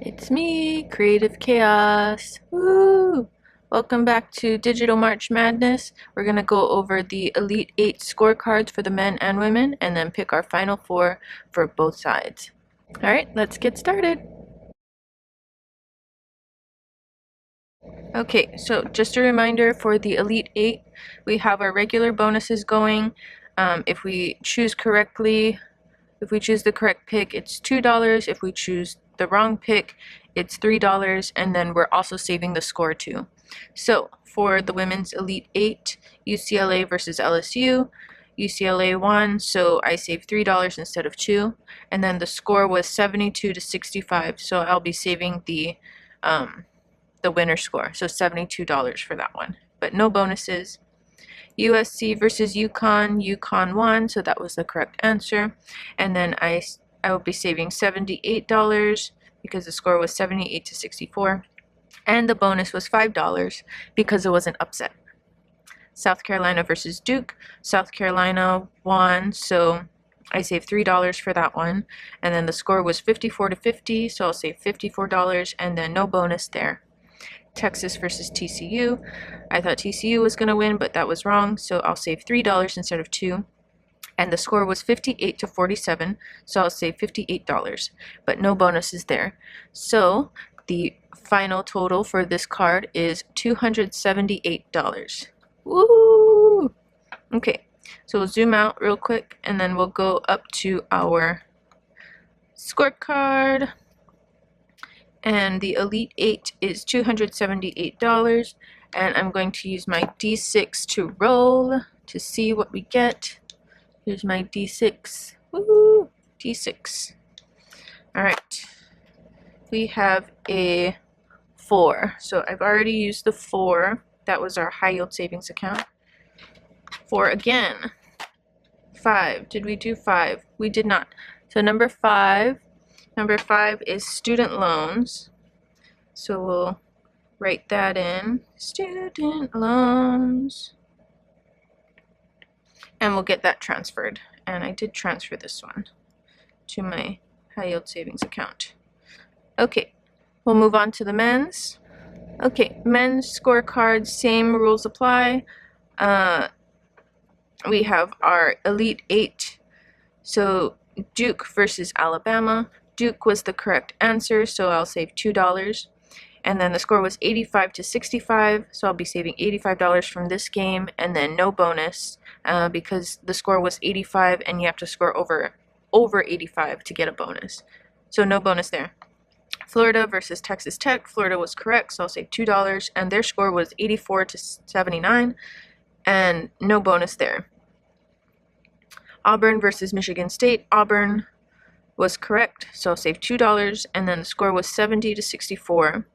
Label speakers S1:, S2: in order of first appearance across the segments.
S1: It's me, Creative Chaos. Woo! Welcome back to Digital March Madness. We're going to go over the Elite 8 scorecards for the men and women and then pick our final four for both sides. Alright, let's get started. Okay, so just a reminder for the Elite 8, we have our regular bonuses going. If we choose correctly, if we choose the correct pick, it's $2. If we choose the wrong pick, it's $3, and then we're also saving the score too. So for the women's Elite 8, UCLA versus LSU, UCLA won, so I saved $3 instead of $2, and then the score was 72 to 65, so I'll be saving the winner score, so $72 for that one, but no bonuses. USC versus UConn won, so that was the correct answer. And then I will be saving $78 because the score was 78 to 64. And the bonus was $5 because it was an upset. South Carolina versus Duke. South Carolina won, so I saved $3 for that one. And then the score was 54 to 50, so I'll save $54 and then no bonus there. Texas versus TCU. I thought TCU was going to win, but that was wrong, so I'll save $3 instead of $2. And the score was 58 to 47, so I'll save $58, but no bonuses there. So the final total for this card is $278. Woo! Okay, so we'll zoom out real quick, and then we'll go up to our scorecard. And the Elite 8 is $278, and I'm going to use my D6 to roll to see what we get. Here's my D6. Woo! D6. Alright. We have a 4. So I've already used the 4. That was our high yield savings account. 4 again. 5. Did we do 5? We did not. So number 5 is student loans. So we'll write that in. Student loans. And we'll get that transferred. And I did transfer this one to my high yield savings account. Okay, we'll move on to the men's. Okay, men's scorecards, same rules apply. We have our Elite 8. So Duke versus Alabama. Duke was the correct answer, so I'll save $2. And then the score was 85 to 65, so I'll be saving $85 from this game, and then no bonus because the score was 85 and you have to score over 85 to get a bonus. So no bonus there. Florida versus Texas Tech. Florida was correct, so I'll save $2, and their score was 84 to 79, and no bonus there. Auburn versus Michigan State. Auburn was correct, so I'll save $2, and then the score was 70 to 64,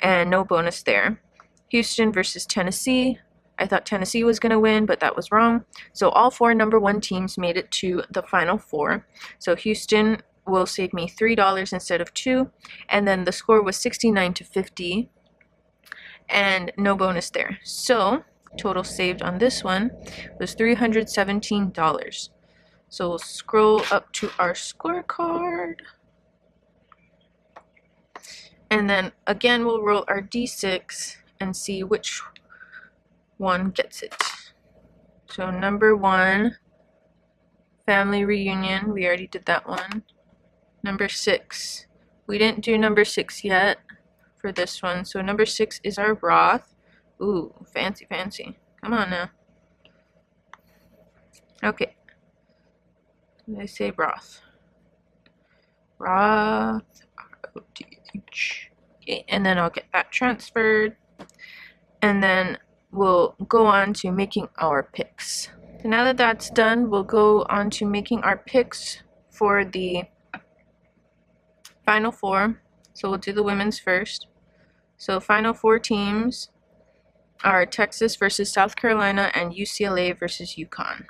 S1: and no bonus there. Houston versus Tennessee. I thought Tennessee was going to win, but that was wrong. So all 4 number 1 teams made it to the final 4. So Houston will save me $3 instead of $2, and then the score was 69 to 50, and no bonus there. So total saved on this one was $317. So we'll scroll up to our scorecard. And then again, we'll roll our D6 and see which one gets it. So number 1, family reunion. We already did that one. Number 6. We didn't do number 6 yet for this one. So number 6 is our Roth. Ooh, fancy, fancy. Come on now. Okay. I say Roth. Roth. R-O-T-H. Okay, and then I'll get that transferred. And then we'll go on to making our picks. So now that that's done, we'll go on to making our picks for the final 4. So we'll do the women's first. So final 4 teams are Texas versus South Carolina and UCLA versus UConn.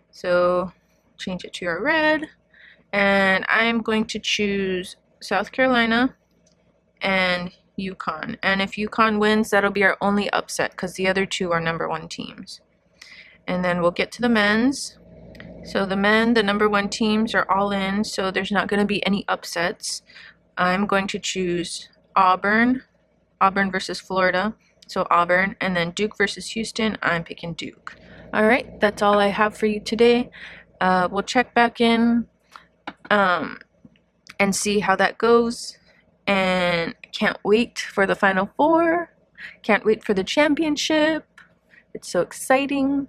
S1: So change it to our red, and I'm going to choose South Carolina and UConn. And if UConn wins, that'll be our only upset because the other 2 are number 1 teams. And then we'll get to the men's. So the men, the number 1 teams are all in, so there's not going to be any upsets. I'm going to choose Auburn versus Florida, so Auburn, and then Duke versus Houston, I'm picking Duke. Alright, that's all I have for you today. We'll check back in and see how that goes, and can't wait for the Final Four, can't wait for the championship, it's so exciting.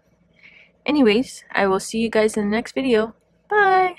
S1: Anyways, I will see you guys in the next video. Bye!